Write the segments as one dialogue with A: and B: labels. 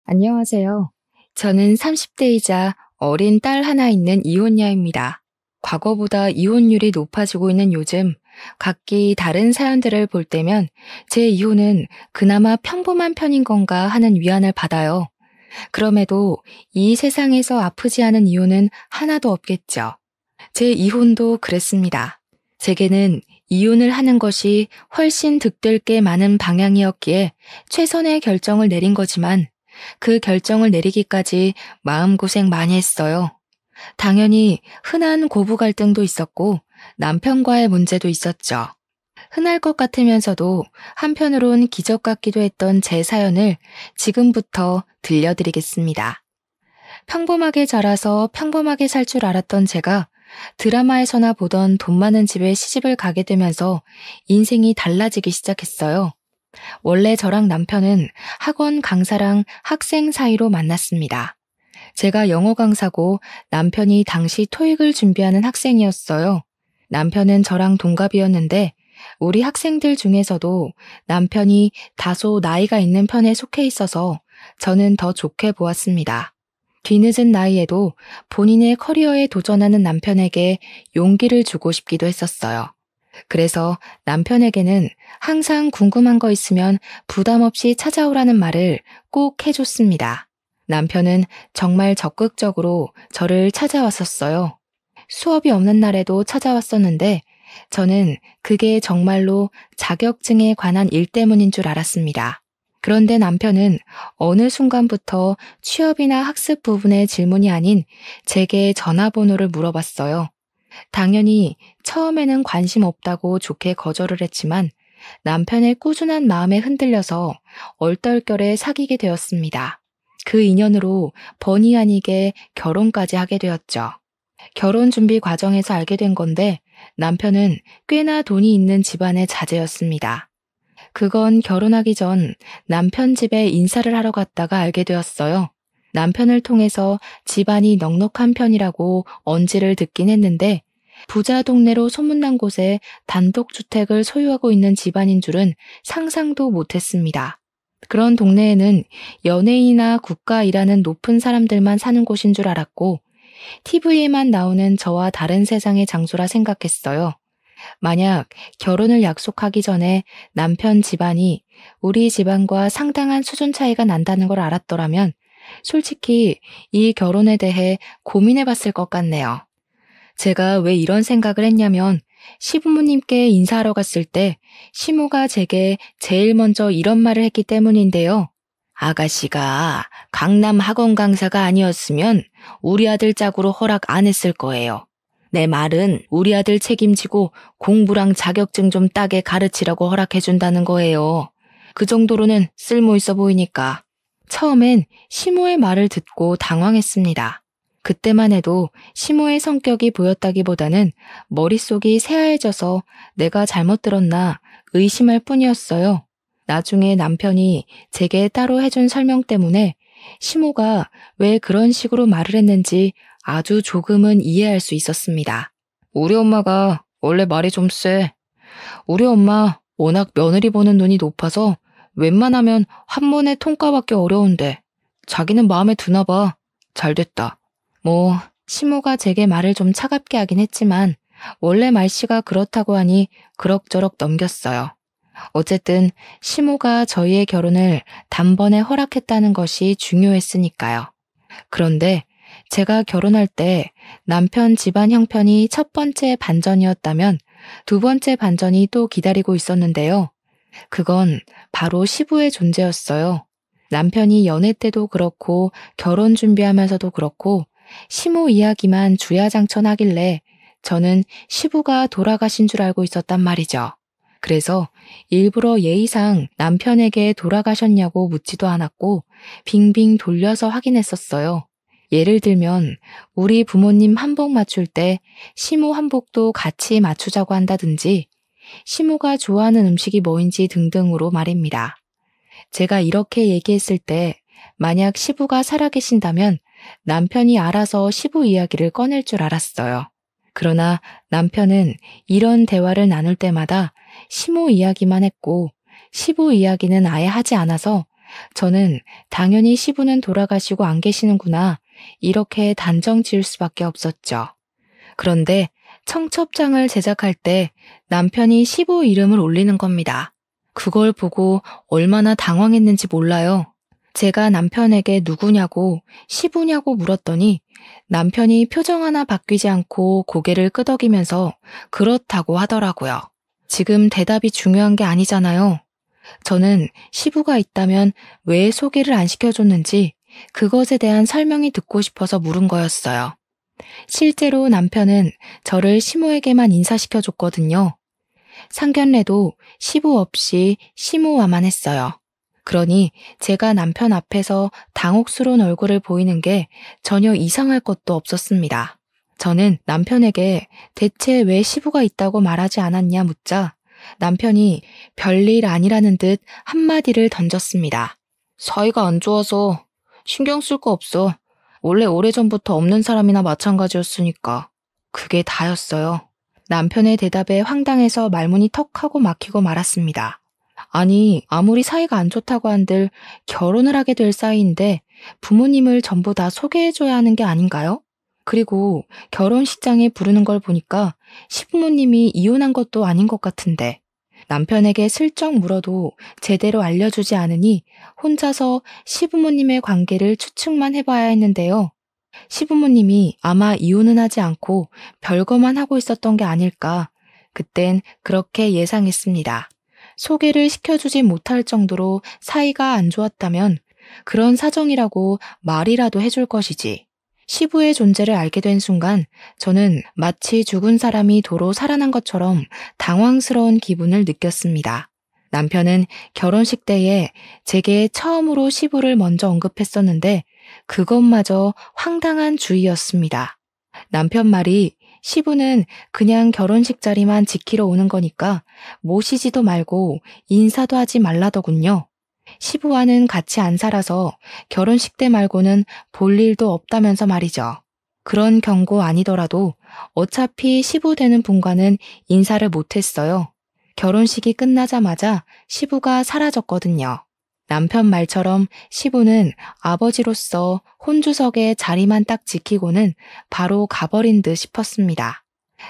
A: 안녕하세요. 저는 30대이자 어린 딸 하나 있는 이혼녀입니다. 과거보다 이혼율이 높아지고 있는 요즘, 각기 다른 사연들을 볼 때면 제 이혼은 그나마 평범한 편인 건가 하는 위안을 받아요. 그럼에도 이 세상에서 아프지 않은 이혼은 하나도 없겠죠. 제 이혼도 그랬습니다. 제게는 이혼을 하는 것이 훨씬 득될 게 많은 방향이었기에 최선의 결정을 내린 거지만 그 결정을 내리기까지 마음고생 많이 했어요. 당연히 흔한 고부 갈등도 있었고 남편과의 문제도 있었죠. 흔할 것 같으면서도 한편으론 기적 같기도 했던 제 사연을 지금부터 들려드리겠습니다. 평범하게 자라서 평범하게 살 줄 알았던 제가 드라마에서나 보던 돈 많은 집에 시집을 가게 되면서 인생이 달라지기 시작했어요. 원래 저랑 남편은 학원 강사랑 학생 사이로 만났습니다. 제가 영어 강사고 남편이 당시 토익을 준비하는 학생이었어요. 남편은 저랑 동갑이었는데 우리 학생들 중에서도 남편이 다소 나이가 있는 편에 속해 있어서 저는 더 좋게 보았습니다. 뒤늦은 나이에도 본인의 커리어에 도전하는 남편에게 용기를 주고 싶기도 했었어요. 그래서 남편에게는 항상 궁금한 거 있으면 부담 없이 찾아오라는 말을 꼭 해줬습니다. 남편은 정말 적극적으로 저를 찾아왔었어요. 수업이 없는 날에도 찾아왔었는데 저는 그게 정말로 자격증에 관한 일 때문인 줄 알았습니다. 그런데 남편은 어느 순간부터 취업이나 학습 부분의 질문이 아닌 제게 전화번호를 물어봤어요. 당연히 처음에는 관심 없다고 좋게 거절을 했지만 남편의 꾸준한 마음에 흔들려서 얼떨결에 사귀게 되었습니다. 그 인연으로 본의 아니게 결혼까지 하게 되었죠. 결혼 준비 과정에서 알게 된 건데 남편은 꽤나 돈이 있는 집안의 자제였습니다. 그건 결혼하기 전 남편 집에 인사를 하러 갔다가 알게 되었어요. 남편을 통해서 집안이 넉넉한 편이라고 언지를 듣긴 했는데 부자 동네로 소문난 곳에 단독주택을 소유하고 있는 집안인 줄은 상상도 못했습니다. 그런 동네에는 연예인이나 국가 일하는 높은 사람들만 사는 곳인 줄 알았고 TV에만 나오는 저와 다른 세상의 장소라 생각했어요. 만약 결혼을 약속하기 전에 남편 집안이 우리 집안과 상당한 수준 차이가 난다는 걸 알았더라면 솔직히 이 결혼에 대해 고민해 봤을 것 같네요. 제가 왜 이런 생각을 했냐면 시부모님께 인사하러 갔을 때 시모가 제게 제일 먼저 이런 말을 했기 때문인데요. 아가씨가 강남 학원 강사가 아니었으면 우리 아들 짝으로 허락 안 했을 거예요. 내 말은 우리 아들 책임지고 공부랑 자격증 좀 따게 가르치라고 허락해준다는 거예요. 그 정도로는 쓸모 있어 보이니까. 처음엔 시모의 말을 듣고 당황했습니다. 그때만 해도 시모의 성격이 보였다기보다는 머릿속이 새하얘져서 내가 잘못 들었나 의심할 뿐이었어요. 나중에 남편이 제게 따로 해준 설명 때문에 시모가 왜 그런 식으로 말을 했는지 아주 조금은 이해할 수 있었습니다. 우리 엄마가 원래 말이 좀 세. 우리 엄마 워낙 며느리 보는 눈이 높아서 웬만하면 한 번에 통과받기 어려운데 자기는 마음에 드나 봐. 잘됐다. 시모가 제게 말을 좀 차갑게 하긴 했지만 원래 말씨가 그렇다고 하니 그럭저럭 넘겼어요. 어쨌든 시모가 저희의 결혼을 단번에 허락했다는 것이 중요했으니까요. 그런데 제가 결혼할 때 남편 집안 형편이 첫 번째 반전이었다면 두 번째 반전이 또 기다리고 있었는데요. 그건 바로 시부의 존재였어요. 남편이 연애 때도 그렇고 결혼 준비하면서도 그렇고 시모 이야기만 주야장천하길래 저는 시부가 돌아가신 줄 알고 있었단 말이죠. 그래서 일부러 예의상 남편에게 돌아가셨냐고 묻지도 않았고 빙빙 돌려서 확인했었어요. 예를 들면 우리 부모님 한복 맞출 때 시모 한복도 같이 맞추자고 한다든지 시모가 좋아하는 음식이 뭐인지 등등으로 말입니다. 제가 이렇게 얘기했을 때 만약 시부가 살아계신다면 남편이 알아서 시부 이야기를 꺼낼 줄 알았어요. 그러나 남편은 이런 대화를 나눌 때마다 시모 이야기만 했고 시부 이야기는 아예 하지 않아서 저는 당연히 시부는 돌아가시고 안 계시는구나, 이렇게 단정 지을 수밖에 없었죠. 그런데 청첩장을 제작할 때 남편이 시부 이름을 올리는 겁니다. 그걸 보고 얼마나 당황했는지 몰라요. 제가 남편에게 누구냐고, 시부냐고 물었더니 남편이 표정 하나 바뀌지 않고 고개를 끄덕이면서 그렇다고 하더라고요. 지금 대답이 중요한 게 아니잖아요. 저는 시부가 있다면 왜 소개를 안 시켜줬는지 그것에 대한 설명이 듣고 싶어서 물은 거였어요. 실제로 남편은 저를 시모에게만 인사시켜줬거든요. 상견례도 시부 없이 시모와만 했어요. 그러니 제가 남편 앞에서 당혹스러운 얼굴을 보이는 게 전혀 이상할 것도 없었습니다. 저는 남편에게 대체 왜 시부가 있다고 말하지 않았냐 묻자 남편이 별일 아니라는 듯 한마디를 던졌습니다. 사이가 안 좋아서 신경 쓸 거 없어. 원래 오래전부터 없는 사람이나 마찬가지였으니까. 그게 다였어요. 남편의 대답에 황당해서 말문이 턱 하고 막히고 말았습니다. 아니, 아무리 사이가 안 좋다고 한들 결혼을 하게 될 사이인데 부모님을 전부 다 소개해줘야 하는 게 아닌가요? 그리고 결혼식장에 부르는 걸 보니까 시부모님이 이혼한 것도 아닌 것 같은데 남편에게 슬쩍 물어도 제대로 알려주지 않으니 혼자서 시부모님의 관계를 추측만 해봐야 했는데요. 시부모님이 아마 이혼은 하지 않고 별거만 하고 있었던 게 아닐까. 그땐 그렇게 예상했습니다. 소개를 시켜주지 못할 정도로 사이가 안 좋았다면 그런 사정이라고 말이라도 해줄 것이지. 시부의 존재를 알게 된 순간 저는 마치 죽은 사람이 도로 살아난 것처럼 당황스러운 기분을 느꼈습니다. 남편은 결혼식 때에 제게 처음으로 시부를 먼저 언급했었는데 그것마저 황당한 주의였습니다. 남편 말이 시부는 그냥 결혼식 자리만 지키러 오는 거니까 모시지도 말고 인사도 하지 말라더군요. 시부와는 같이 안 살아서 결혼식 때 말고는 볼 일도 없다면서 말이죠. 그런 경고 아니더라도 어차피 시부 되는 분과는 인사를 못했어요. 결혼식이 끝나자마자 시부가 사라졌거든요. 남편 말처럼 시부는 아버지로서 혼주석에 자리만 딱 지키고는 바로 가버린 듯 싶었습니다.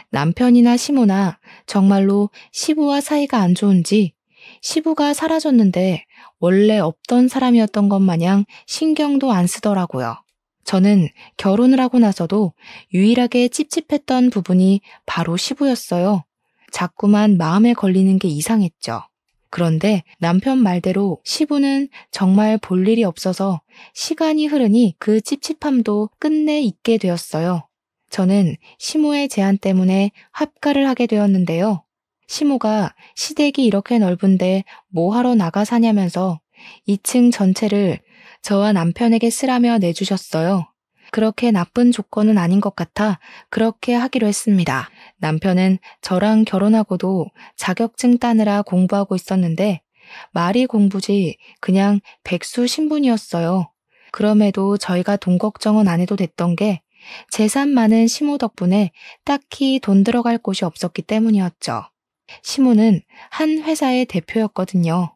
A: 남편이나 시모나 정말로 시부와 사이가 안 좋은지 시부가 사라졌는데 원래 없던 사람이었던 것 마냥 신경도 안 쓰더라고요. 저는 결혼을 하고 나서도 유일하게 찝찝했던 부분이 바로 시부였어요. 자꾸만 마음에 걸리는 게 이상했죠. 그런데 남편 말대로 시부는 정말 볼 일이 없어서 시간이 흐르니 그 찝찝함도 끝내 잊게 되었어요. 저는 시모의 제안 때문에 합가를 하게 되었는데요. 시모가 시댁이 이렇게 넓은데 뭐 하러 나가 사냐면서 2층 전체를 저와 남편에게 쓰라며 내주셨어요. 그렇게 나쁜 조건은 아닌 것 같아 그렇게 하기로 했습니다. 남편은 저랑 결혼하고도 자격증 따느라 공부하고 있었는데 말이 공부지 그냥 백수 신분이었어요. 그럼에도 저희가 돈 걱정은 안 해도 됐던 게 재산 많은 시모 덕분에 딱히 돈 들어갈 곳이 없었기 때문이었죠. 시모는 한 회사의 대표였거든요.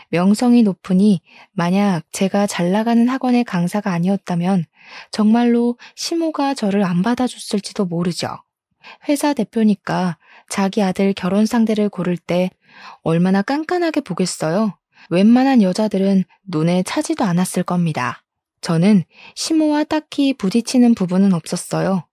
A: 명성이 높으니 만약 제가 잘 나가는 학원의 강사가 아니었다면 정말로 시모가 저를 안 받아줬을지도 모르죠. 회사 대표니까 자기 아들 결혼 상대를 고를 때 얼마나 깐깐하게 보겠어요. 웬만한 여자들은 눈에 차지도 않았을 겁니다. 저는 시모와 딱히 부딪히는 부분은 없었어요.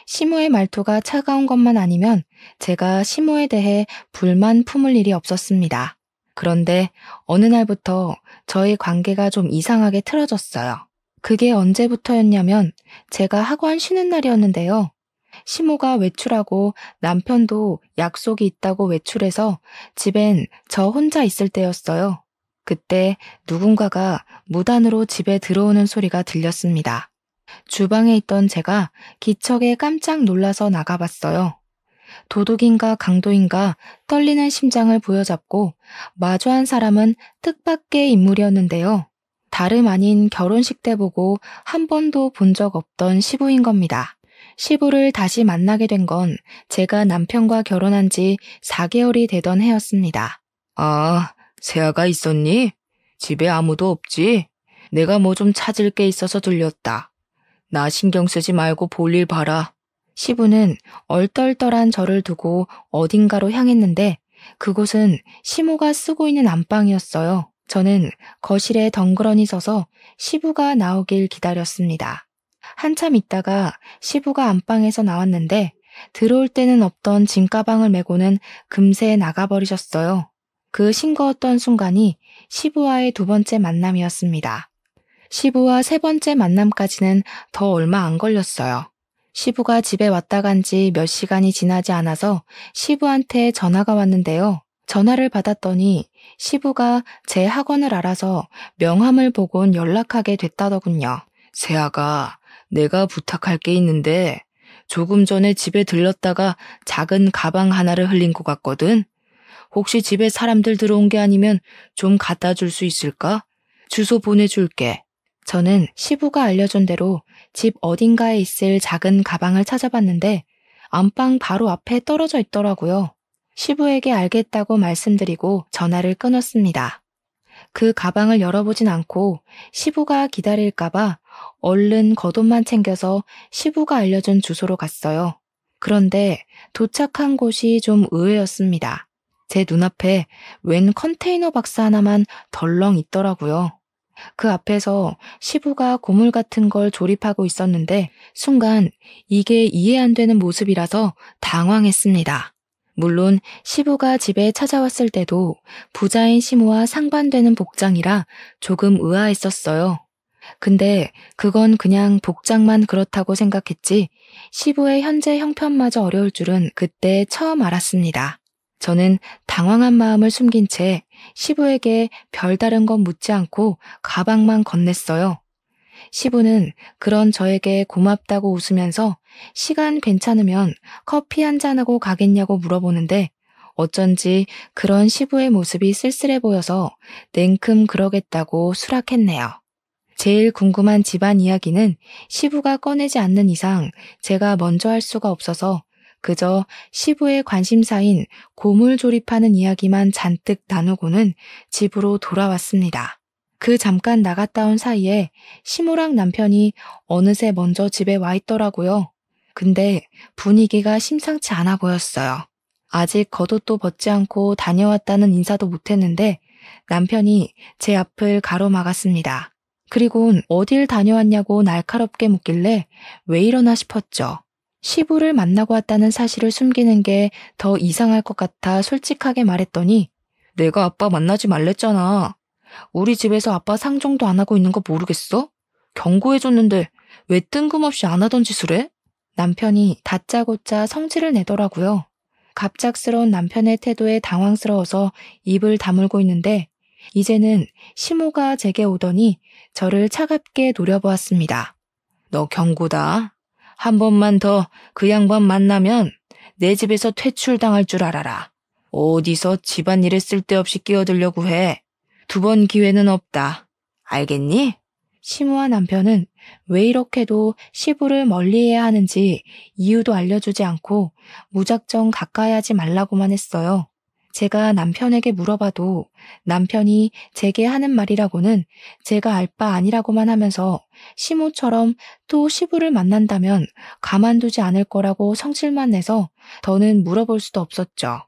A: 시모의 말투가 차가운 것만 아니면 제가 시모에 대해 불만 품을 일이 없었습니다. 그런데 어느 날부터 저희 관계가 좀 이상하게 틀어졌어요. 그게 언제부터였냐면 제가 학원 쉬는 날이었는데요. 시모가 외출하고 남편도 약속이 있다고 외출해서 집엔 저 혼자 있을 때였어요. 그때 누군가가 무단으로 집에 들어오는 소리가 들렸습니다. 주방에 있던 제가 기척에 깜짝 놀라서 나가봤어요. 도둑인가 강도인가 떨리는 심장을 부여잡고 마주한 사람은 뜻밖의 인물이었는데요. 다름 아닌 결혼식 때 보고 한 번도 본 적 없던 시부인 겁니다. 시부를 다시 만나게 된 건 제가 남편과 결혼한 지 4개월이 되던 해였습니다. 아, 새아가 있었니? 집에 아무도 없지? 내가 뭐 좀 찾을 게 있어서 들렸다. 나 신경 쓰지 말고 볼일 봐라. 시부는 얼떨떨한 저를 두고 어딘가로 향했는데 그곳은 시모가 쓰고 있는 안방이었어요. 저는 거실에 덩그러니 서서 시부가 나오길 기다렸습니다. 한참 있다가 시부가 안방에서 나왔는데 들어올 때는 없던 짐가방을 메고는 금세 나가버리셨어요. 그 싱거웠던 순간이 시부와의 두 번째 만남이었습니다. 시부와 세 번째 만남까지는 더 얼마 안 걸렸어요. 시부가 집에 왔다 간 지 몇 시간이 지나지 않아서 시부한테 전화가 왔는데요. 전화를 받았더니 시부가 제 학원을 알아서 명함을 보곤 연락하게 됐다더군요. 세아가, 내가 부탁할 게 있는데 조금 전에 집에 들렀다가 작은 가방 하나를 흘린 것 같거든. 혹시 집에 사람들 들어온 게 아니면 좀 갖다 줄 수 있을까? 주소 보내줄게. 저는 시부가 알려준 대로 집 어딘가에 있을 작은 가방을 찾아봤는데 안방 바로 앞에 떨어져 있더라고요. 시부에게 알겠다고 말씀드리고 전화를 끊었습니다. 그 가방을 열어보진 않고 시부가 기다릴까봐 얼른 겉옷만 챙겨서 시부가 알려준 주소로 갔어요. 그런데 도착한 곳이 좀 의외였습니다. 제 눈앞에 웬 컨테이너 박스 하나만 덜렁 있더라고요. 그 앞에서 시부가 고물 같은 걸 조립하고 있었는데 순간 이게 이해 안 되는 모습이라서 당황했습니다. 물론 시부가 집에 찾아왔을 때도 부자인 시모와 상반되는 복장이라 조금 의아했었어요. 근데 그건 그냥 복장만 그렇다고 생각했지 시부의 현재 형편마저 어려울 줄은 그때 처음 알았습니다. 저는 당황한 마음을 숨긴 채 시부에게 별다른 건 묻지 않고 가방만 건넸어요. 시부는 그런 저에게 고맙다고 웃으면서 시간 괜찮으면 커피 한 잔하고 가겠냐고 물어보는데 어쩐지 그런 시부의 모습이 쓸쓸해 보여서 냉큼 그러겠다고 수락했네요. 제일 궁금한 집안 이야기는 시부가 꺼내지 않는 이상 제가 먼저 할 수가 없어서 그저 시부의 관심사인 고물 조립하는 이야기만 잔뜩 나누고는 집으로 돌아왔습니다. 그 잠깐 나갔다 온 사이에 시모랑 남편이 어느새 먼저 집에 와 있더라고요. 근데 분위기가 심상치 않아 보였어요. 아직 겉옷도 벗지 않고 다녀왔다는 인사도 못했는데 남편이 제 앞을 가로막았습니다. 그리곤 어딜 다녀왔냐고 날카롭게 묻길래 왜 이러나 싶었죠. 시부를 만나고 왔다는 사실을 숨기는 게 더 이상할 것 같아 솔직하게 말했더니 내가 아빠 만나지 말랬잖아. 우리 집에서 아빠 상종도 안 하고 있는 거 모르겠어? 경고해줬는데 왜 뜬금없이 안 하던 짓을 해? 남편이 다짜고짜 성질을 내더라고요. 갑작스러운 남편의 태도에 당황스러워서 입을 다물고 있는데 이제는 시모가 제게 오더니 저를 차갑게 노려보았습니다. 너 경고다. 한 번만 더 그 양반 만나면 내 집에서 퇴출당할 줄 알아라. 어디서 집안일에 쓸데없이 끼어들려고 해. 두 번 기회는 없다. 알겠니? 시모와 남편은 왜 이렇게도 시부를 멀리해야 하는지 이유도 알려주지 않고 무작정 가까이 하지 말라고만 했어요. 제가 남편에게 물어봐도 남편이 제게 하는 말이라고는 제가 알 바 아니라고만 하면서 시모처럼 또 시부를 만난다면 가만두지 않을 거라고 성질만 내서 더는 물어볼 수도 없었죠.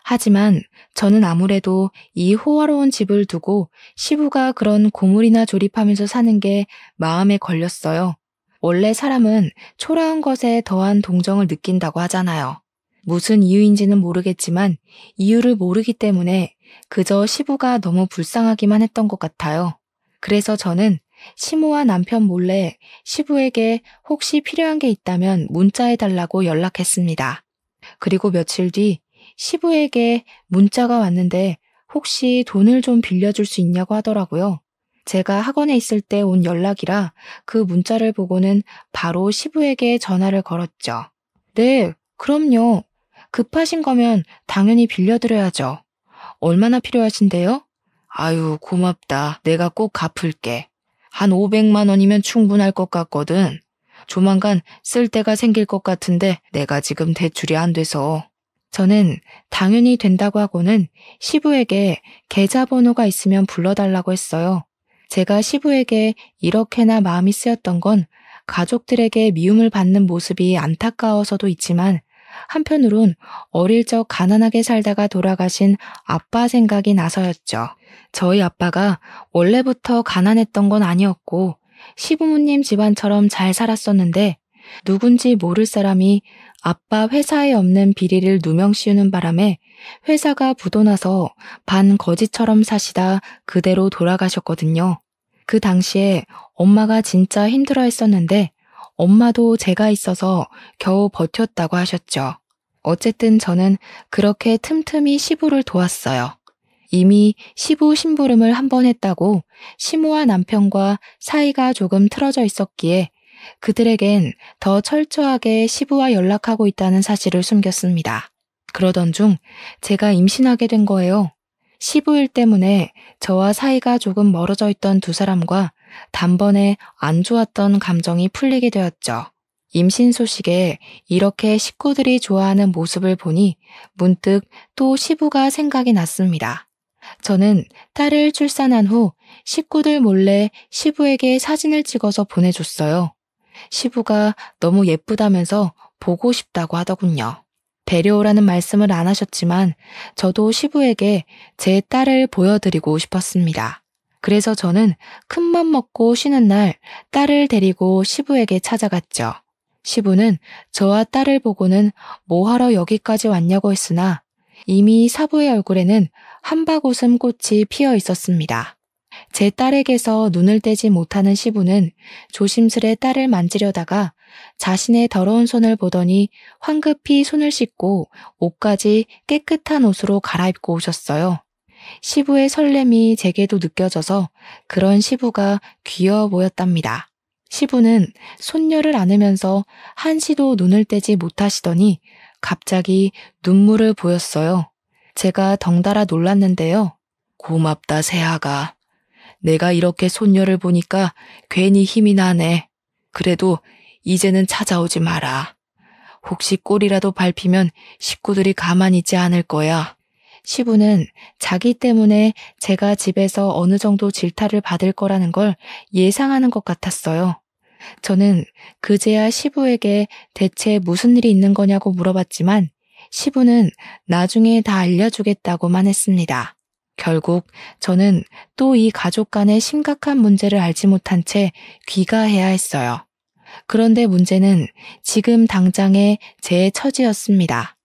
A: 하지만 저는 아무래도 이 호화로운 집을 두고 시부가 그런 고물이나 조립하면서 사는 게 마음에 걸렸어요. 원래 사람은 초라한 것에 더한 동정을 느낀다고 하잖아요. 무슨 이유인지는 모르겠지만 이유를 모르기 때문에 그저 시부가 너무 불쌍하기만 했던 것 같아요. 그래서 저는 시모와 남편 몰래 시부에게 혹시 필요한 게 있다면 문자해달라고 연락했습니다. 그리고 며칠 뒤 시부에게 문자가 왔는데 혹시 돈을 좀 빌려줄 수 있냐고 하더라고요. 제가 학원에 있을 때 온 연락이라 그 문자를 보고는 바로 시부에게 전화를 걸었죠. 네, 그럼요. 급하신 거면 당연히 빌려드려야죠. 얼마나 필요하신데요? 아유, 고맙다. 내가 꼭 갚을게. 한 500만 원이면 충분할 것 같거든. 조만간 쓸 데가 생길 것 같은데 내가 지금 대출이 안 돼서. 저는 당연히 된다고 하고는 시부에게 계좌번호가 있으면 불러달라고 했어요. 제가 시부에게 이렇게나 마음이 쓰였던 건 가족들에게 미움을 받는 모습이 안타까워서도 있지만 한편으론 어릴 적 가난하게 살다가 돌아가신 아빠 생각이 나서였죠. 저희 아빠가 원래부터 가난했던 건 아니었고 시부모님 집안처럼 잘 살았었는데 누군지 모를 사람이 아빠 회사에 없는 비리를 누명 씌우는 바람에 회사가 부도나서 반 거지처럼 사시다 그대로 돌아가셨거든요. 그 당시에 엄마가 진짜 힘들어 했었는데 엄마도 제가 있어서 겨우 버텼다고 하셨죠. 어쨌든 저는 그렇게 틈틈이 시부를 도왔어요. 이미 시부 심부름을 한 번 했다고 시모와 남편과 사이가 조금 틀어져 있었기에 그들에겐 더 철저하게 시부와 연락하고 있다는 사실을 숨겼습니다. 그러던 중 제가 임신하게 된 거예요. 시부일 때문에 저와 사이가 조금 멀어져 있던 두 사람과 단번에 안 좋았던 감정이 풀리게 되었죠. 임신 소식에 이렇게 식구들이 좋아하는 모습을 보니 문득 또 시부가 생각이 났습니다. 저는 딸을 출산한 후 식구들 몰래 시부에게 사진을 찍어서 보내줬어요. 시부가 너무 예쁘다면서 보고 싶다고 하더군요. 데려오라는 말씀을 안 하셨지만 저도 시부에게 제 딸을 보여드리고 싶었습니다. 그래서 저는 큰맘 먹고 쉬는 날 딸을 데리고 시부에게 찾아갔죠. 시부는 저와 딸을 보고는 뭐하러 여기까지 왔냐고 했으나 이미 사부의 얼굴에는 한박웃음 꽃이 피어 있었습니다. 제 딸에게서 눈을 떼지 못하는 시부는 조심스레 딸을 만지려다가 자신의 더러운 손을 보더니 황급히 손을 씻고 옷까지 깨끗한 옷으로 갈아입고 오셨어요. 시부의 설렘이 제게도 느껴져서 그런 시부가 귀여워 보였답니다. 시부는 손녀를 안으면서 한시도 눈을 떼지 못하시더니 갑자기 눈물을 보였어요. 제가 덩달아 놀랐는데요. 고맙다, 새아가. 내가 이렇게 손녀를 보니까 괜히 힘이 나네. 그래도 이제는 찾아오지 마라. 혹시 꼬리라도 밟히면 식구들이 가만히 있지 않을 거야. 시부는 자기 때문에 제가 집에서 어느 정도 질타를 받을 거라는 걸 예상하는 것 같았어요. 저는 그제야 시부에게 대체 무슨 일이 있는 거냐고 물어봤지만 시부는 나중에 다 알려주겠다고만 했습니다. 결국 저는 또 이 가족 간의 심각한 문제를 알지 못한 채 귀가해야 했어요. 그런데 문제는 지금 당장의 제 처지였습니다.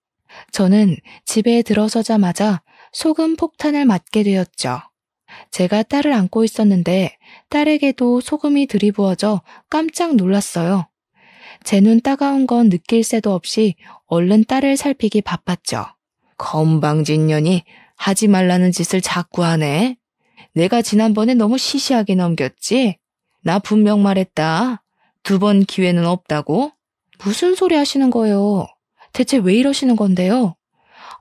A: 저는 집에 들어서자마자 소금 폭탄을 맞게 되었죠. 제가 딸을 안고 있었는데 딸에게도 소금이 들이부어져 깜짝 놀랐어요. 제 눈 따가운 건 느낄 새도 없이 얼른 딸을 살피기 바빴죠. 건방진년이 하지 말라는 짓을 자꾸 하네. 내가 지난번에 너무 시시하게 넘겼지? 나 분명 말했다. 2번 기회는 없다고? 무슨 소리 하시는 거예요? 대체 왜 이러시는 건데요?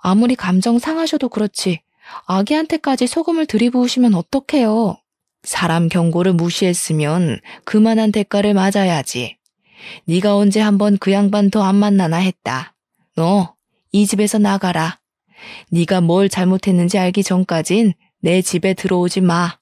A: 아무리 감정 상하셔도 그렇지 아기한테까지 소금을 들이부으시면 어떡해요? 사람 경고를 무시했으면 그만한 대가를 맞아야지. 네가 언제 한번 그 양반 더 안 만나나 했다. 너 이 집에서 나가라. 네가 뭘 잘못했는지 알기 전까진 내 집에 들어오지 마.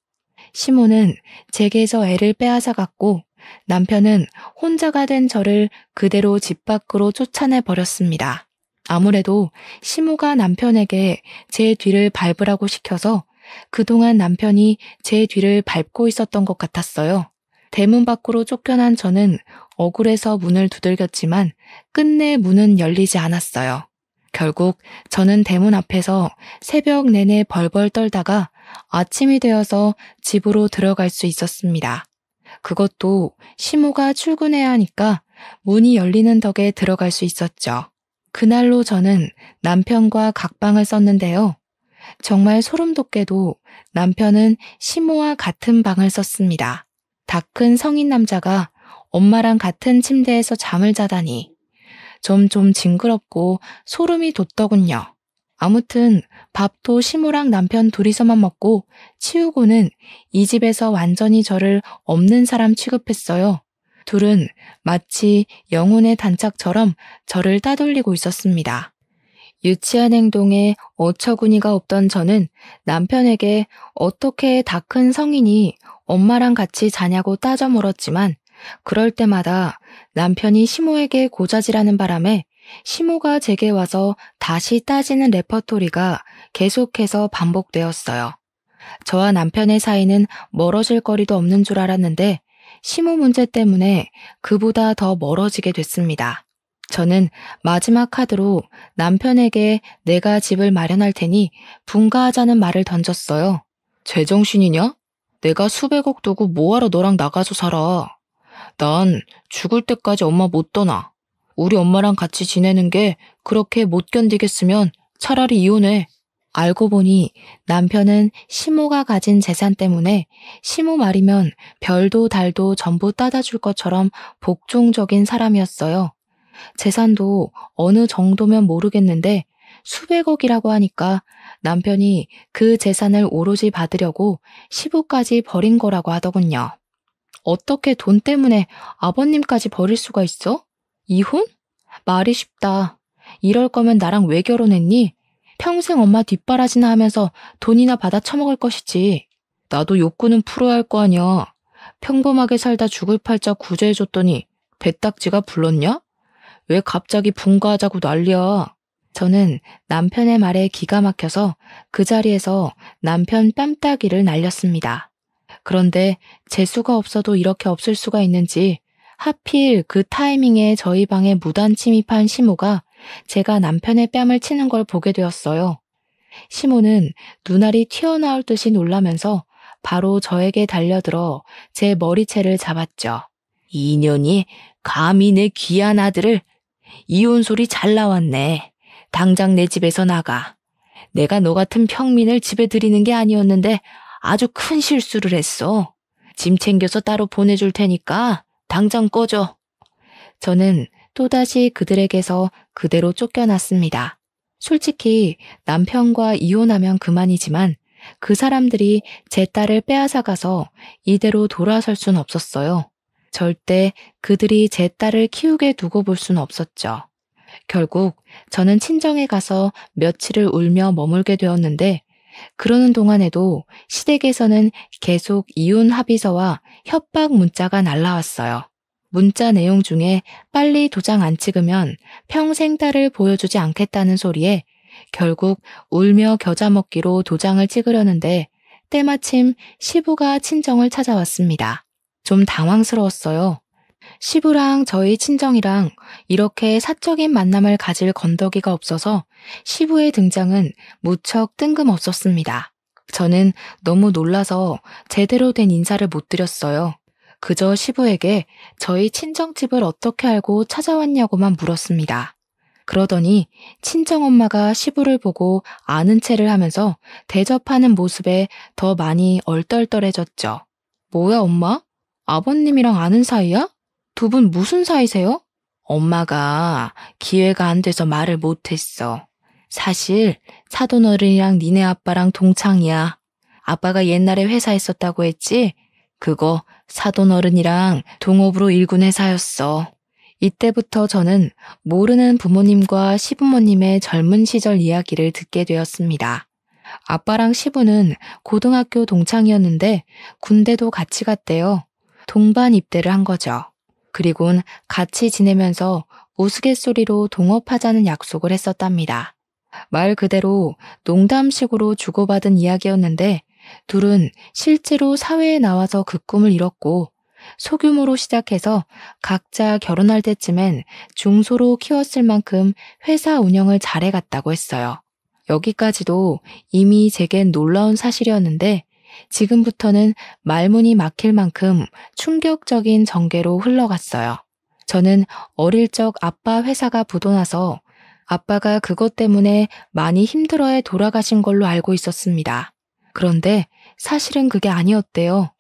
A: 시모는 제게서 애를 빼앗아갔고 남편은 혼자가 된 저를 그대로 집 밖으로 쫓아내 버렸습니다. 아무래도 시모가 남편에게 제 뒤를 밟으라고 시켜서 그동안 남편이 제 뒤를 밟고 있었던 것 같았어요. 대문 밖으로 쫓겨난 저는 억울해서 문을 두들겼지만 끝내 문은 열리지 않았어요. 결국 저는 대문 앞에서 새벽 내내 벌벌 떨다가 아침이 되어서 집으로 들어갈 수 있었습니다. 그것도 시모가 출근해야 하니까 문이 열리는 덕에 들어갈 수 있었죠. 그날로 저는 남편과 각방을 썼는데요. 정말 소름 돋게도 남편은 시모와 같은 방을 썼습니다. 다 큰 성인 남자가 엄마랑 같은 침대에서 잠을 자다니 좀 징그럽고 소름이 돋더군요. 아무튼 밥도 시모랑 남편 둘이서만 먹고 치우고는 이 집에서 완전히 저를 없는 사람 취급했어요. 둘은 마치 영혼의 단짝처럼 저를 따돌리고 있었습니다. 유치한 행동에 어처구니가 없던 저는 남편에게 어떻게 다 큰 성인이 엄마랑 같이 자냐고 따져 물었지만 그럴 때마다 남편이 시모에게 고자질하는 바람에 시모가 제게 와서 다시 따지는 레퍼토리가 계속해서 반복되었어요. 저와 남편의 사이는 멀어질 거리도 없는 줄 알았는데 시모 문제 때문에 그보다 더 멀어지게 됐습니다. 저는 마지막 카드로 남편에게 내가 집을 마련할 테니 분가하자는 말을 던졌어요. 제정신이냐? 내가 수백억 두고 뭐하러 너랑 나가서 살아. 난 죽을 때까지 엄마 못 떠나. 우리 엄마랑 같이 지내는 게 그렇게 못 견디겠으면 차라리 이혼해. 알고 보니 남편은 시모가 가진 재산 때문에 시모 말이면 별도 달도 전부 따다 줄 것처럼 복종적인 사람이었어요. 재산도 어느 정도면 모르겠는데 수백억이라고 하니까 남편이 그 재산을 오로지 받으려고 시부까지 버린 거라고 하더군요. 어떻게 돈 때문에 아버님까지 버릴 수가 있어? 이혼? 말이 쉽다. 이럴 거면 나랑 왜 결혼했니? 평생 엄마 뒷바라지나 하면서 돈이나 받아 처먹을 것이지. 나도 욕구는 풀어야 할 거 아니야. 평범하게 살다 죽을 팔자 구제해줬더니 배딱지가 불렀냐? 왜 갑자기 분가하자고 난리야. 저는 남편의 말에 기가 막혀서 그 자리에서 남편 뺨따기를 날렸습니다. 그런데 재수가 없어도 이렇게 없을 수가 있는지 하필 그 타이밍에 저희 방에 무단 침입한 시모가 제가 남편의 뺨을 치는 걸 보게 되었어요. 시모는 눈알이 튀어나올 듯이 놀라면서 바로 저에게 달려들어 제 머리채를 잡았죠. 이년이 감히 내 귀한 아들을. 이혼 소리 잘 나왔네. 당장 내 집에서 나가. 내가 너 같은 평민을 집에 들이는 게 아니었는데 아주 큰 실수를 했어. 짐 챙겨서 따로 보내줄 테니까 당장 꺼져. 저는 또다시 그들에게서 그대로 쫓겨났습니다. 솔직히 남편과 이혼하면 그만이지만 그 사람들이 제 딸을 빼앗아가서 이대로 돌아설 순 없었어요. 절대 그들이 제 딸을 키우게 두고 볼 수는 없었죠. 결국 저는 친정에 가서 며칠을 울며 머물게 되었는데 그러는 동안에도 시댁에서는 계속 이혼 합의서와 협박 문자가 날라왔어요. 문자 내용 중에 빨리 도장 안 찍으면 평생 딸을 보여주지 않겠다는 소리에 결국 울며 겨자 먹기로 도장을 찍으려는데 때마침 시부가 친정을 찾아왔습니다. 좀 당황스러웠어요. 시부랑 저희 친정이랑 이렇게 사적인 만남을 가질 건더기가 없어서 시부의 등장은 무척 뜬금없었습니다. 저는 너무 놀라서 제대로 된 인사를 못 드렸어요. 그저 시부에게 저희 친정집을 어떻게 알고 찾아왔냐고만 물었습니다. 그러더니 친정엄마가 시부를 보고 아는 체를 하면서 대접하는 모습에 더 많이 얼떨떨해졌죠. 뭐야 엄마? 아버님이랑 아는 사이야? 두 분 무슨 사이세요? 엄마가 기회가 안 돼서 말을 못했어. 사실 사돈어른이랑 니네 아빠랑 동창이야. 아빠가 옛날에 회사 했었다고 했지? 그거 사돈어른이랑 동업으로 일군 회사였어. 이때부터 저는 모르는 부모님과 시부모님의 젊은 시절 이야기를 듣게 되었습니다. 아빠랑 시부는 고등학교 동창이었는데 군대도 같이 갔대요. 동반 입대를 한 거죠. 그리곤 같이 지내면서 우스갯소리로 동업하자는 약속을 했었답니다. 말 그대로 농담식으로 주고받은 이야기였는데 둘은 실제로 사회에 나와서 그 꿈을 이뤘고 소규모로 시작해서 각자 결혼할 때쯤엔 중소로 키웠을 만큼 회사 운영을 잘해갔다고 했어요. 여기까지도 이미 제겐 놀라운 사실이었는데 지금부터는 말문이 막힐 만큼 충격적인 전개로 흘러갔어요. 저는 어릴 적 아빠 회사가 부도나서 아빠가 그것 때문에 많이 힘들어해 돌아가신 걸로 알고 있었습니다. 그런데 사실은 그게 아니었대요.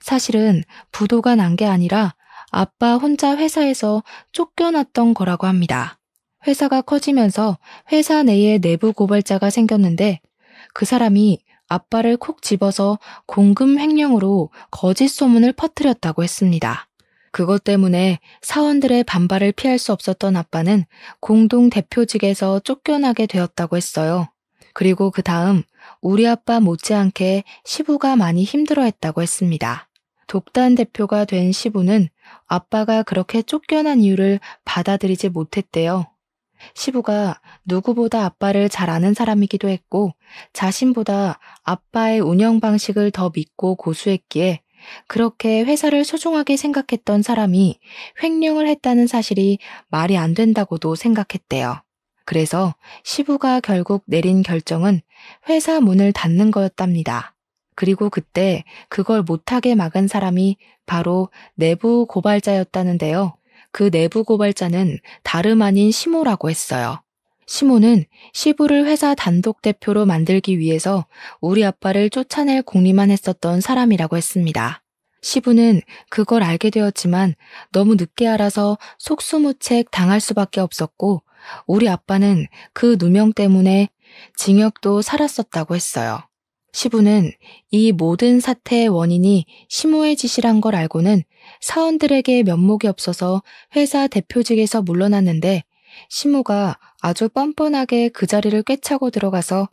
A: 사실은 부도가 난 게 아니라 아빠 혼자 회사에서 쫓겨났던 거라고 합니다. 회사가 커지면서 회사 내에 내부 고발자가 생겼는데 그 사람이 아빠를 콕 집어서 공금 횡령으로 거짓 소문을 퍼뜨렸다고 했습니다. 그것 때문에 사원들의 반발을 피할 수 없었던 아빠는 공동 대표직에서 쫓겨나게 되었다고 했어요. 그리고 그 다음 우리 아빠 못지않게 시부가 많이 힘들어했다고 했습니다. 독단 대표가 된 시부는 아빠가 그렇게 쫓겨난 이유를 받아들이지 못했대요. 시부가 누구보다 아빠를 잘 아는 사람이기도 했고 자신보다 아빠의 운영 방식을 더 믿고 고수했기에 그렇게 회사를 소중하게 생각했던 사람이 횡령을 했다는 사실이 말이 안 된다고도 생각했대요. 그래서 시부가 결국 내린 결정은 회사 문을 닫는 거였답니다. 그리고 그때 그걸 못하게 막은 사람이 바로 내부 고발자였다는데요. 그 내부 고발자는 다름 아닌 시모라고 했어요. 시모는 시부를 회사 단독 대표로 만들기 위해서 우리 아빠를 쫓아낼 궁리만 했었던 사람이라고 했습니다. 시부는 그걸 알게 되었지만 너무 늦게 알아서 속수무책 당할 수밖에 없었고 우리 아빠는 그 누명 때문에 징역도 살았었다고 했어요. 시부는 이 모든 사태의 원인이 시모의 짓이란 걸 알고는 사원들에게 면목이 없어서 회사 대표직에서 물러났는데 시모가 아주 뻔뻔하게 그 자리를 꿰차고 들어가서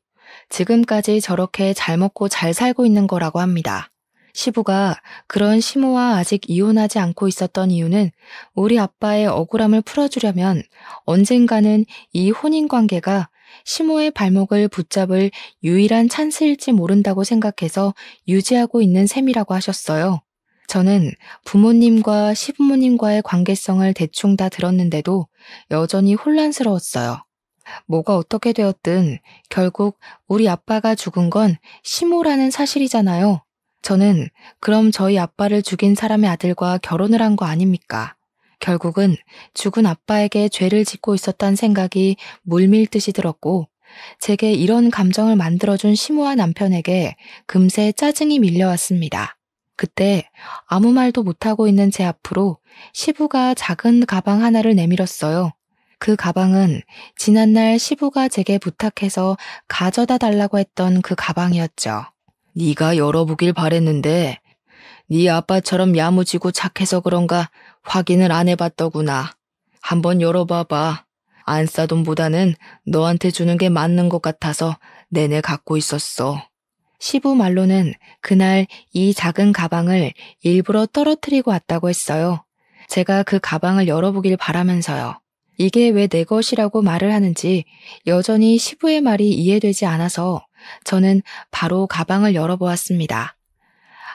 A: 지금까지 저렇게 잘 먹고 잘 살고 있는 거라고 합니다. 시부가 그런 시모와 아직 이혼하지 않고 있었던 이유는 우리 아빠의 억울함을 풀어주려면 언젠가는 이 혼인관계가 시모의 발목을 붙잡을 유일한 찬스일지 모른다고 생각해서 유지하고 있는 셈이라고 하셨어요. 저는 부모님과 시부모님과의 관계성을 대충 다 들었는데도 여전히 혼란스러웠어요. 뭐가 어떻게 되었든 결국 우리 아빠가 죽은 건 시모라는 사실이잖아요. 저는 그럼 저희 아빠를 죽인 사람의 아들과 결혼을 한 거 아닙니까? 결국은 죽은 아빠에게 죄를 짓고 있었다는 생각이 물밀듯이 들었고 제게 이런 감정을 만들어준 시모와 남편에게 금세 짜증이 밀려왔습니다. 그때 아무 말도 못하고 있는 제 앞으로 시부가 작은 가방 하나를 내밀었어요. 그 가방은 지난날 시부가 제게 부탁해서 가져다 달라고 했던 그 가방이었죠. 네가 열어보길 바랬는데 네 아빠처럼 야무지고 착해서 그런가 확인을 안 해봤더구나. 한번 열어봐봐. 안 싸돈보다는 너한테 주는 게 맞는 것 같아서 내내 갖고 있었어. 시부 말로는 그날 이 작은 가방을 일부러 떨어뜨리고 왔다고 했어요. 제가 그 가방을 열어보길 바라면서요. 이게 왜 내 것이라고 말을 하는지 여전히 시부의 말이 이해되지 않아서 저는 바로 가방을 열어보았습니다.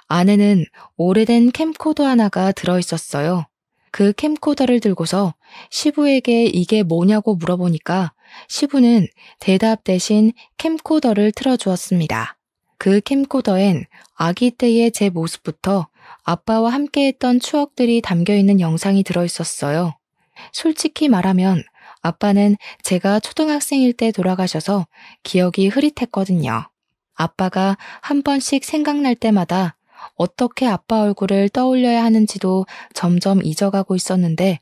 A: 안에는 오래된 캠코더 하나가 들어있었어요. 그 캠코더를 들고서 시부에게 이게 뭐냐고 물어보니까 시부는 대답 대신 캠코더를 틀어주었습니다. 그 캠코더엔 아기 때의 제 모습부터 아빠와 함께했던 추억들이 담겨있는 영상이 들어있었어요. 솔직히 말하면 아빠는 제가 초등학생일 때 돌아가셔서 기억이 흐릿했거든요. 아빠가 한 번씩 생각날 때마다 어떻게 아빠 얼굴을 떠올려야 하는지도 점점 잊어가고 있었는데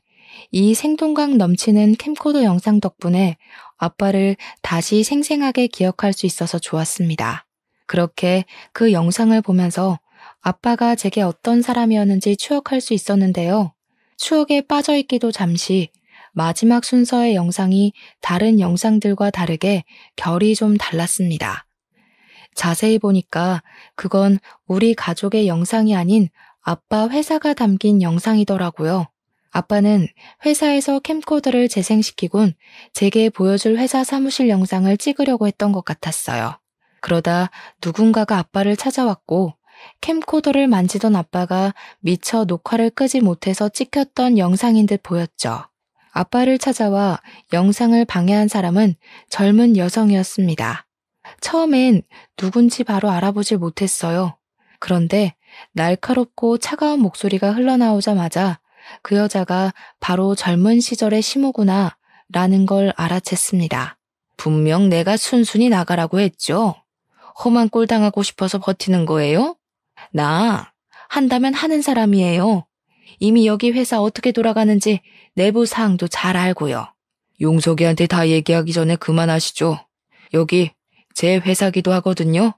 A: 이 생동감 넘치는 캠코더 영상 덕분에 아빠를 다시 생생하게 기억할 수 있어서 좋았습니다. 그렇게 그 영상을 보면서 아빠가 제게 어떤 사람이었는지 추억할 수 있었는데요. 추억에 빠져있기도 잠시 마지막 순서의 영상이 다른 영상들과 다르게 결이 좀 달랐습니다. 자세히 보니까 그건 우리 가족의 영상이 아닌 아빠 회사가 담긴 영상이더라고요. 아빠는 회사에서 캠코더를 재생시키곤 제게 보여줄 회사 사무실 영상을 찍으려고 했던 것 같았어요. 그러다 누군가가 아빠를 찾아왔고 캠코더를 만지던 아빠가 미처 녹화를 끄지 못해서 찍혔던 영상인 듯 보였죠. 아빠를 찾아와 영상을 방해한 사람은 젊은 여성이었습니다. 처음엔 누군지 바로 알아보질 못했어요. 그런데 날카롭고 차가운 목소리가 흘러나오자마자 그 여자가 바로 젊은 시절의 시모구나 라는 걸 알아챘습니다. 분명 내가 순순히 나가라고 했죠. 험한 꼴 당하고 싶어서 버티는 거예요? 나 한다면 하는 사람이에요. 이미 여기 회사 어떻게 돌아가는지 내부 사항도 잘 알고요. 용석이한테 다 얘기하기 전에 그만하시죠. 여기 제 회사기도 하거든요.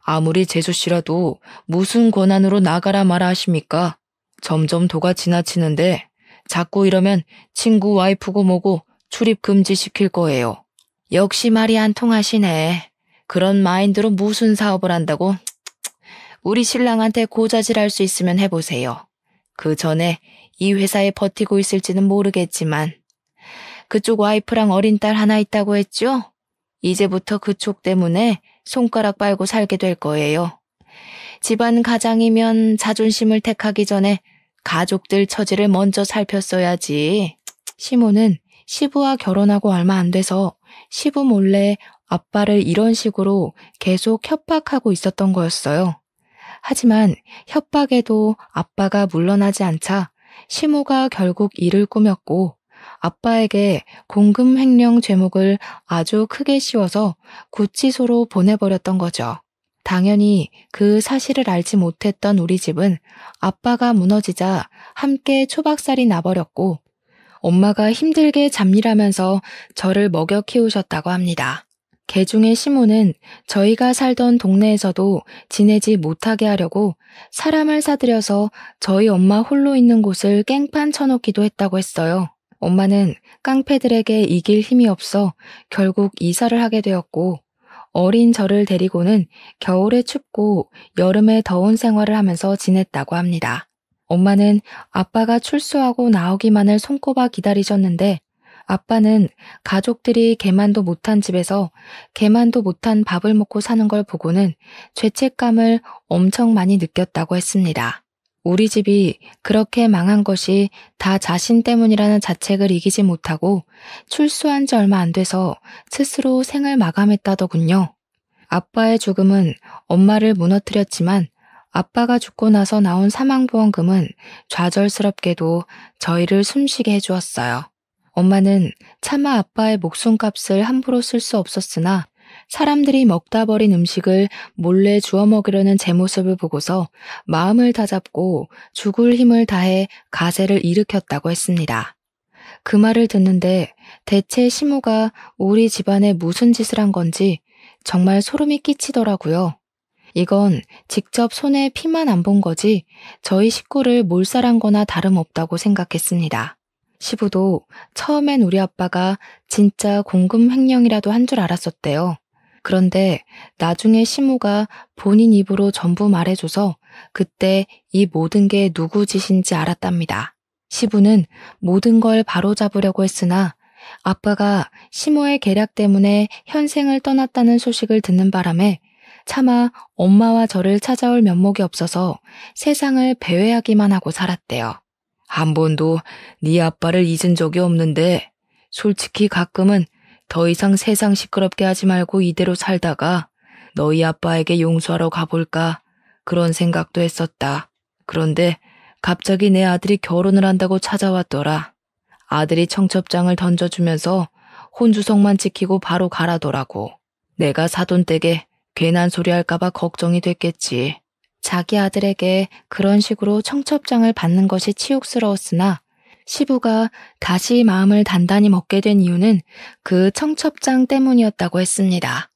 A: 아무리 재수 씨라도 무슨 권한으로 나가라 마라 하십니까? 점점 도가 지나치는데 자꾸 이러면 친구 와이프고 뭐고 출입 금지 시킬 거예요. 역시 말이 안 통하시네. 그런 마인드로 무슨 사업을 한다고? 우리 신랑한테 고자질할 수 있으면 해보세요. 그 전에 이 회사에 버티고 있을지는 모르겠지만 그쪽 와이프랑 어린 딸 하나 있다고 했죠? 이제부터 그쪽 때문에 손가락 빨고 살게 될 거예요. 집안 가장이면 자존심을 택하기 전에 가족들 처지를 먼저 살폈어야지. 시모는 시부와 결혼하고 얼마 안 돼서 시부 몰래 아빠를 이런 식으로 계속 협박하고 있었던 거였어요. 하지만 협박에도 아빠가 물러나지 않자 시모가 결국 일을 꾸몄고 아빠에게 공금횡령 죄목을 아주 크게 씌워서 구치소로 보내버렸던 거죠. 당연히 그 사실을 알지 못했던 우리 집은 아빠가 무너지자 함께 초박살이 나버렸고 엄마가 힘들게 잡일하면서 저를 먹여 키우셨다고 합니다. 개중의 시모는 저희가 살던 동네에서도 지내지 못하게 하려고 사람을 사들여서 저희 엄마 홀로 있는 곳을 깽판 쳐놓기도 했다고 했어요. 엄마는 깡패들에게 이길 힘이 없어 결국 이사를 하게 되었고 어린 저를 데리고는 겨울에 춥고 여름에 더운 생활을 하면서 지냈다고 합니다. 엄마는 아빠가 출소하고 나오기만을 손꼽아 기다리셨는데 아빠는 가족들이 개만도 못한 집에서 개만도 못한 밥을 먹고 사는 걸 보고는 죄책감을 엄청 많이 느꼈다고 했습니다. 우리 집이 그렇게 망한 것이 다 자신 때문이라는 자책을 이기지 못하고 출소한 지 얼마 안 돼서 스스로 생을 마감했다더군요. 아빠의 죽음은 엄마를 무너뜨렸지만 아빠가 죽고 나서 나온 사망보험금은 좌절스럽게도 저희를 숨쉬게 해주었어요. 엄마는 차마 아빠의 목숨값을 함부로 쓸 수 없었으나 사람들이 먹다 버린 음식을 몰래 주워 먹으려는 제 모습을 보고서 마음을 다잡고 죽을 힘을 다해 가세를 일으켰다고 했습니다. 그 말을 듣는데 대체 시모가 우리 집안에 무슨 짓을 한 건지 정말 소름이 끼치더라고요. 이건 직접 손에 피만 안 본 거지 저희 식구를 몰살한 거나 다름없다고 생각했습니다. 시부도 처음엔 우리 아빠가 진짜 공금 횡령이라도 한 줄 알았었대요. 그런데 나중에 시모가 본인 입으로 전부 말해줘서 그때 이 모든 게 누구 짓인지 알았답니다. 시부는 모든 걸 바로잡으려고 했으나 아빠가 시모의 계략 때문에 현생을 떠났다는 소식을 듣는 바람에 차마 엄마와 저를 찾아올 면목이 없어서 세상을 배회하기만 하고 살았대요. 한 번도 네 아빠를 잊은 적이 없는데 솔직히 가끔은 더 이상 세상 시끄럽게 하지 말고 이대로 살다가 너희 아빠에게 용서하러 가볼까 그런 생각도 했었다. 그런데 갑자기 내 아들이 결혼을 한다고 찾아왔더라. 아들이 청첩장을 던져주면서 혼주성만 지키고 바로 가라더라고. 내가 사돈댁에 괜한 소리 할까봐 걱정이 됐겠지. 자기 아들에게 그런 식으로 청첩장을 받는 것이 치욕스러웠으나 시부가 다시 마음을 단단히 먹게 된 이유는 그 청첩장 때문이었다고 했습니다.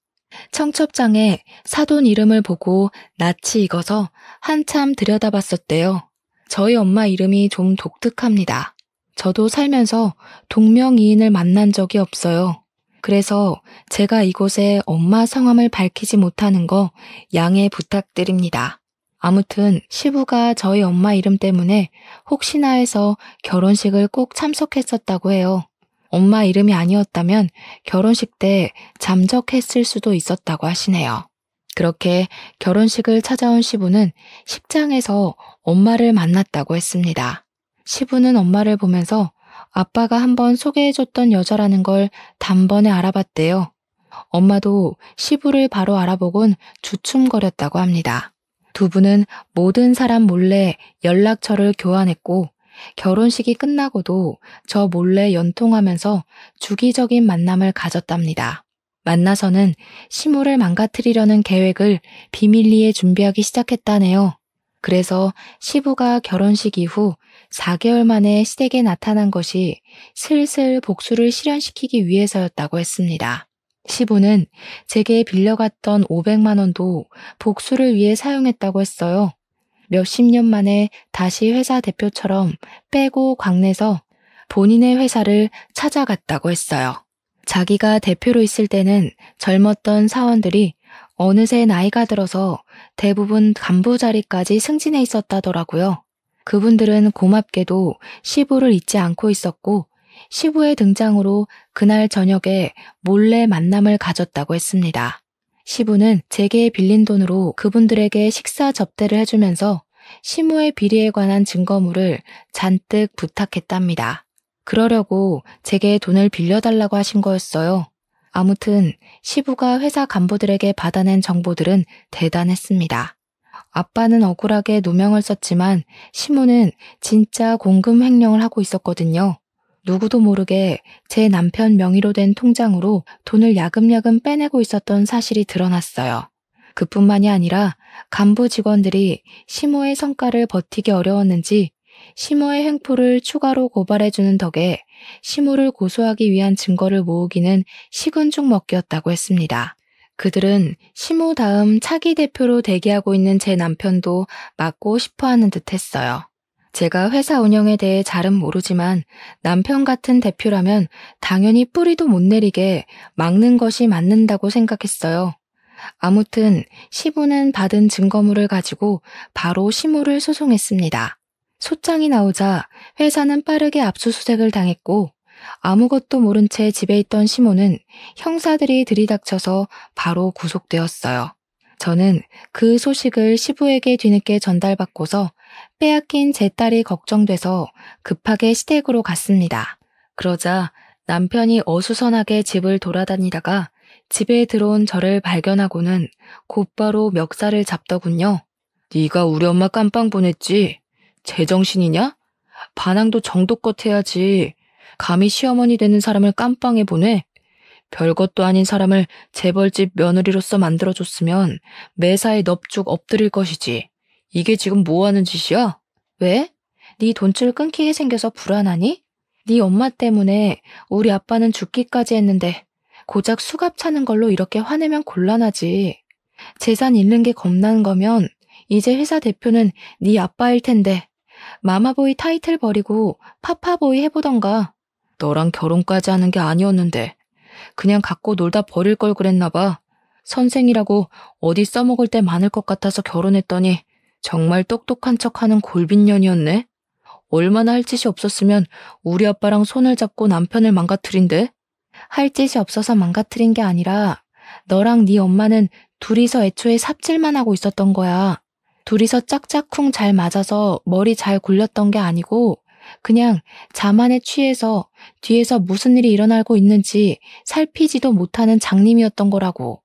A: 청첩장에 사돈 이름을 보고 낯이 익어서 한참 들여다봤었대요. 저희 엄마 이름이 좀 독특합니다. 저도 살면서 동명이인을 만난 적이 없어요. 그래서 제가 이곳에 엄마 성함을 밝히지 못하는 거 양해 부탁드립니다. 아무튼 시부가 저희 엄마 이름 때문에 혹시나 해서 결혼식을 꼭 참석했었다고 해요. 엄마 이름이 아니었다면 결혼식 때 잠적했을 수도 있었다고 하시네요. 그렇게 결혼식을 찾아온 시부는 식장에서 엄마를 만났다고 했습니다. 시부는 엄마를 보면서 아빠가 한번 소개해줬던 여자라는 걸 단번에 알아봤대요. 엄마도 시부를 바로 알아보곤 주춤거렸다고 합니다. 두 분은 모든 사람 몰래 연락처를 교환했고 결혼식이 끝나고도 저 몰래 연통하면서 주기적인 만남을 가졌답니다. 만나서는 시모를 망가뜨리려는 계획을 비밀리에 준비하기 시작했다네요. 그래서 시부가 결혼식 이후 4개월 만에 시댁에 나타난 것이 슬슬 복수를 실현시키기 위해서였다고 했습니다. 시부는 제게 빌려갔던 500만 원도 복수를 위해 사용했다고 했어요. 몇십 년 만에 다시 회사 대표처럼 빼고 광내서 본인의 회사를 찾아갔다고 했어요. 자기가 대표로 있을 때는 젊었던 사원들이 어느새 나이가 들어서 대부분 간부 자리까지 승진해 있었다더라고요. 그분들은 고맙게도 시부를 잊지 않고 있었고 시부의 등장으로 그날 저녁에 몰래 만남을 가졌다고 했습니다. 시부는 제게 빌린 돈으로 그분들에게 식사 접대를 해주면서 시무의 비리에 관한 증거물을 잔뜩 부탁했답니다. 그러려고 제게 돈을 빌려달라고 하신 거였어요. 아무튼 시부가 회사 간부들에게 받아낸 정보들은 대단했습니다. 아빠는 억울하게 누명을 썼지만 시무는 진짜 공금 횡령을 하고 있었거든요. 누구도 모르게 제 남편 명의로 된 통장으로 돈을 야금야금 빼내고 있었던 사실이 드러났어요. 그뿐만이 아니라 간부 직원들이 시모의 성과를 버티기 어려웠는지 시모의 횡포를 추가로 고발해주는 덕에 시모를 고소하기 위한 증거를 모으기는 식은 죽 먹기였다고 했습니다. 그들은 시모 다음 차기 대표로 대기하고 있는 제 남편도 맡고 싶어하는 듯 했어요. 제가 회사 운영에 대해 잘은 모르지만 남편 같은 대표라면 당연히 뿌리도 못 내리게 막는 것이 맞는다고 생각했어요. 아무튼 시부는 받은 증거물을 가지고 바로 시모를 소송했습니다. 소장이 나오자 회사는 빠르게 압수수색을 당했고 아무것도 모른 채 집에 있던 시모는 형사들이 들이닥쳐서 바로 구속되었어요. 저는 그 소식을 시부에게 뒤늦게 전달받고서 빼앗긴 제 딸이 걱정돼서 급하게 시댁으로 갔습니다. 그러자 남편이 어수선하게 집을 돌아다니다가 집에 들어온 저를 발견하고는 곧바로 멱살을 잡더군요. 네가 우리 엄마 깜빵 보냈지? 제정신이냐? 반항도 정도껏 해야지. 감히 시어머니 되는 사람을 깜빵에 보내? 별것도 아닌 사람을 재벌집 며느리로서 만들어줬으면 매사에 넙죽 엎드릴 것이지. 이게 지금 뭐하는 짓이야? 왜? 네 돈줄 끊기게 생겨서 불안하니? 네 엄마 때문에 우리 아빠는 죽기까지 했는데 고작 수갑 차는 걸로 이렇게 화내면 곤란하지. 재산 잃는 게 겁나는 거면 이제 회사 대표는 네 아빠일 텐데 마마보이 타이틀 버리고 파파보이 해보던가. 너랑 결혼까지 하는 게 아니었는데 그냥 갖고 놀다 버릴 걸 그랬나 봐. 선생이라고 어디 써먹을 때 많을 것 같아서 결혼했더니 정말 똑똑한 척하는 골빈년이었네. 얼마나 할 짓이 없었으면 우리 아빠랑 손을 잡고 남편을 망가뜨린대. 할 짓이 없어서 망가뜨린 게 아니라 너랑 네 엄마는 둘이서 애초에 삽질만 하고 있었던 거야. 둘이서 짝짝쿵 잘 맞아서 머리 잘 굴렸던 게 아니고 그냥 자만에 취해서 뒤에서 무슨 일이 일어나고 있는지 살피지도 못하는 장님이었던 거라고.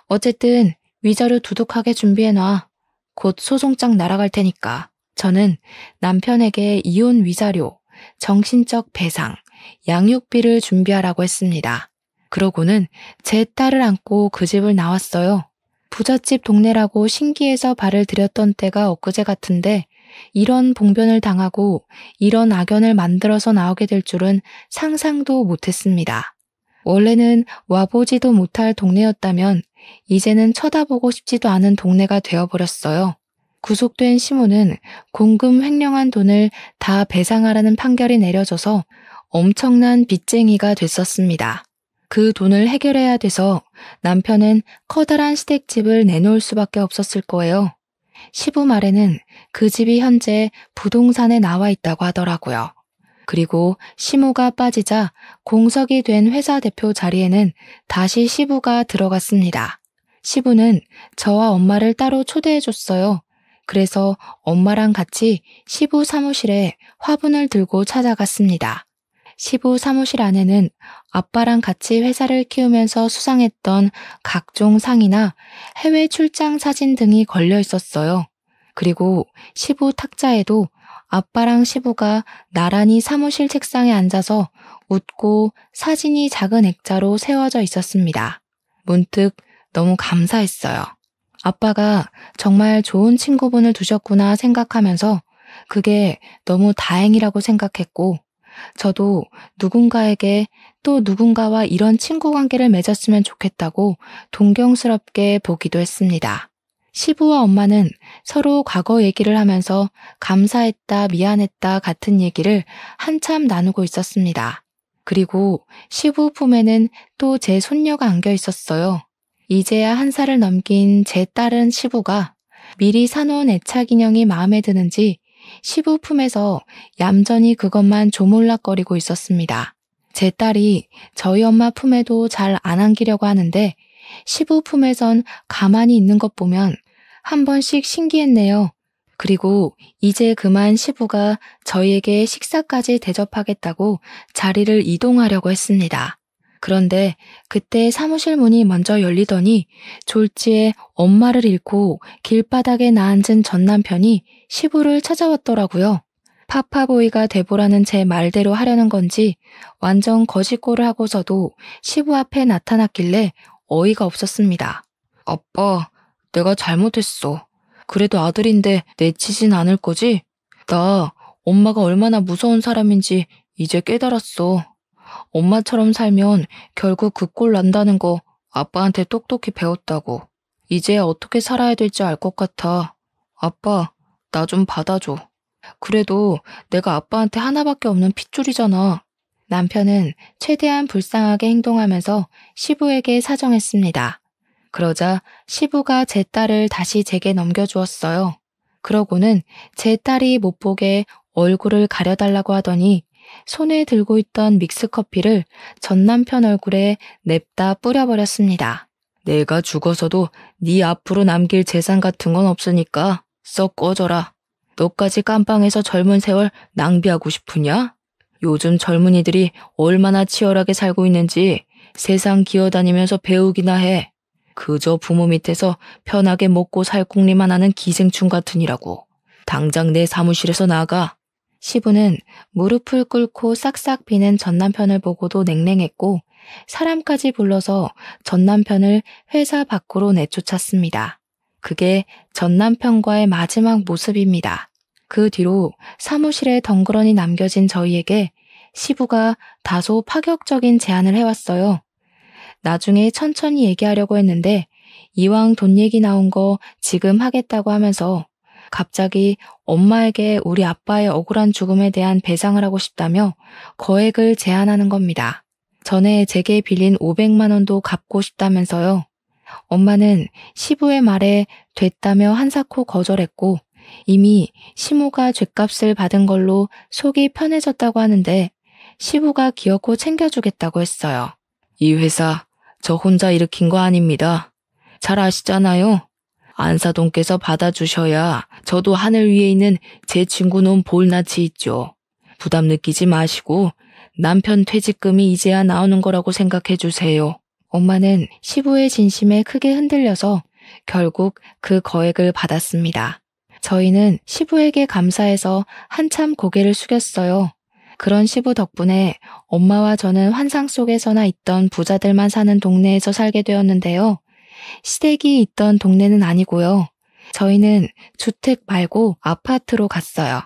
A: 어쨌든 위자료 두둑하게 준비해놔. 곧 소송장 날아갈 테니까. 저는 남편에게 이혼 위자료, 정신적 배상, 양육비를 준비하라고 했습니다. 그러고는 제 딸을 안고 그 집을 나왔어요. 부잣집 동네라고 신기해서 발을 들였던 때가 엊그제 같은데 이런 봉변을 당하고 이런 악연을 만들어서 나오게 될 줄은 상상도 못했습니다. 원래는 와보지도 못할 동네였다면 이제는 쳐다보고 싶지도 않은 동네가 되어버렸어요. 구속된 시모는 공금 횡령한 돈을 다 배상하라는 판결이 내려져서 엄청난 빚쟁이가 됐었습니다. 그 돈을 해결해야 돼서 남편은 커다란 시댁집을 내놓을 수밖에 없었을 거예요. 시부 말에는 그 집이 현재 부동산에 나와 있다고 하더라고요. 그리고 시모가 빠지자 공석이 된 회사 대표 자리에는 다시 시부가 들어갔습니다. 시부는 저와 엄마를 따로 초대해줬어요. 그래서 엄마랑 같이 시부 사무실에 화분을 들고 찾아갔습니다. 시부 사무실 안에는 아빠랑 같이 회사를 키우면서 수상했던 각종 상이나 해외 출장 사진 등이 걸려 있었어요. 그리고 시부 탁자에도 아빠랑 시부가 나란히 사무실 책상에 앉아서 웃고 사진이 작은 액자로 세워져 있었습니다. 문득 너무 감사했어요. 아빠가 정말 좋은 친구분을 두셨구나 생각하면서 그게 너무 다행이라고 생각했고 저도 누군가에게 또 누군가와 이런 친구 관계를 맺었으면 좋겠다고 동경스럽게 보기도 했습니다. 시부와 엄마는 서로 과거 얘기를 하면서 감사했다, 미안했다 같은 얘기를 한참 나누고 있었습니다. 그리고 시부 품에는 또 제 손녀가 안겨 있었어요. 이제야 1살을 넘긴 제 딸은 시부가 미리 사놓은 애착 인형이 마음에 드는지 시부 품에서 얌전히 그것만 조물락거리고 있었습니다. 제 딸이 저희 엄마 품에도 잘 안 안기려고 하는데 시부 품에선 가만히 있는 것 보면 한 번씩 신기했네요. 그리고 이제 그만 시부가 저희에게 식사까지 대접하겠다고 자리를 이동하려고 했습니다. 그런데 그때 사무실 문이 먼저 열리더니 졸지에 엄마를 잃고 길바닥에 나앉은 전 남편이 시부를 찾아왔더라고요. 파파보이가 돼보라는 제 말대로 하려는 건지 완전 거짓골을 하고서도 시부 앞에 나타났길래 어이가 없었습니다. 아빠, 내가 잘못했어. 그래도 아들인데 내치진 않을 거지? 나 엄마가 얼마나 무서운 사람인지 이제 깨달았어. 엄마처럼 살면 결국 그 꼴 난다는 거 아빠한테 똑똑히 배웠다고. 이제 어떻게 살아야 될지 알 것 같아. 아빠, 나 좀 받아줘. 그래도 내가 아빠한테 하나밖에 없는 핏줄이잖아. 남편은 최대한 불쌍하게 행동하면서 시부에게 사정했습니다. 그러자 시부가 제 딸을 다시 제게 넘겨주었어요. 그러고는 제 딸이 못 보게 얼굴을 가려달라고 하더니 손에 들고 있던 믹스커피를 전 남편 얼굴에 냅다 뿌려버렸습니다. 내가 죽어서도 네 앞으로 남길 재산 같은 건 없으니까 썩 꺼져라. 너까지 깜빵에서 젊은 세월 낭비하고 싶으냐? 요즘 젊은이들이 얼마나 치열하게 살고 있는지 세상 기어다니면서 배우기나 해. 그저 부모 밑에서 편하게 먹고 살 궁리만 하는 기생충 같으니라고. 당장 내 사무실에서 나가. 시부는 무릎을 꿇고 싹싹 비는 전 남편을 보고도 냉랭했고 사람까지 불러서 전 남편을 회사 밖으로 내쫓았습니다. 그게 전 남편과의 마지막 모습입니다. 그 뒤로 사무실에 덩그러니 남겨진 저희에게 시부가 다소 파격적인 제안을 해왔어요. 나중에 천천히 얘기하려고 했는데 이왕 돈 얘기 나온 거 지금 하겠다고 하면서 갑자기 엄마에게 우리 아빠의 억울한 죽음에 대한 배상을 하고 싶다며 거액을 제안하는 겁니다. 전에 제게 빌린 500만 원도 갚고 싶다면서요. 엄마는 시부의 말에 됐다며 한사코 거절했고 이미 시모가 죗값을 받은 걸로 속이 편해졌다고 하는데 시부가 기어코 챙겨주겠다고 했어요. 이 회사 저 혼자 일으킨 거 아닙니다. 잘 아시잖아요. 안사돈께서 받아주셔야 저도 하늘 위에 있는 제 친구 놈 볼낯이 있죠. 부담 느끼지 마시고 남편 퇴직금이 이제야 나오는 거라고 생각해 주세요. 엄마는 시부의 진심에 크게 흔들려서 결국 그 거액을 받았습니다. 저희는 시부에게 감사해서 한참 고개를 숙였어요. 그런 시부 덕분에 엄마와 저는 환상 속에서나 있던 부자들만 사는 동네에서 살게 되었는데요. 시댁이 있던 동네는 아니고요. 저희는 주택 말고 아파트로 갔어요.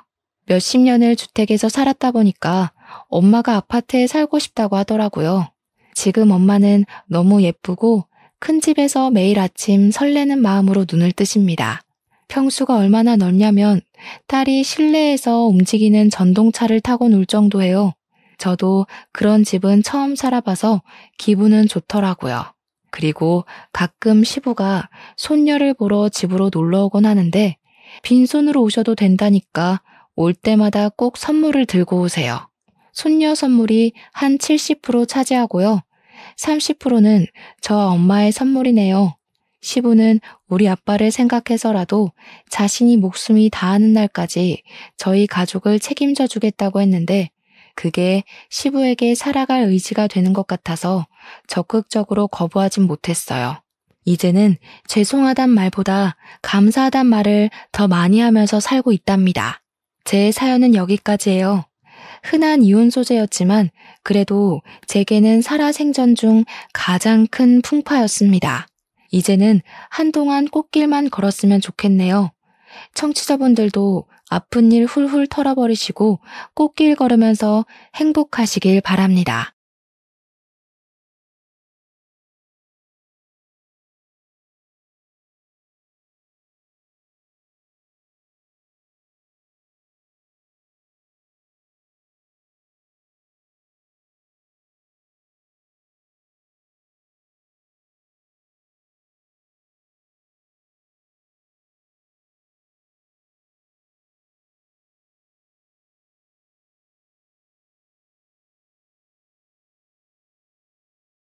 A: 몇십 년을 주택에서 살았다 보니까 엄마가 아파트에 살고 싶다고 하더라고요. 지금 엄마는 너무 예쁘고 큰 집에서 매일 아침 설레는 마음으로 눈을 뜨십니다. 평수가 얼마나 넓냐면 딸이 실내에서 움직이는 전동차를 타고 놀 정도예요. 저도 그런 집은 처음 살아봐서 기분은 좋더라고요. 그리고 가끔 시부가 손녀를 보러 집으로 놀러 오곤 하는데 빈손으로 오셔도 된다니까 올 때마다 꼭 선물을 들고 오세요. 손녀 선물이 한 70% 차지하고요. 30%는 저 엄마의 선물이네요. 시부는 우리 아빠를 생각해서라도 자신이 목숨이 다하는 날까지 저희 가족을 책임져 주겠다고 했는데 그게 시부에게 살아갈 의지가 되는 것 같아서 적극적으로 거부하진 못했어요. 이제는 죄송하단 말보다 감사하단 말을 더 많이 하면서 살고 있답니다. 제 사연은 여기까지예요. 흔한 이혼 소재였지만 그래도 제게는 살아생전 중 가장 큰 풍파였습니다. 이제는 한동안 꽃길만 걸었으면 좋겠네요. 청취자분들도 아픈 일 훌훌 털어버리시고 꽃길 걸으면서 행복하시길 바랍니다.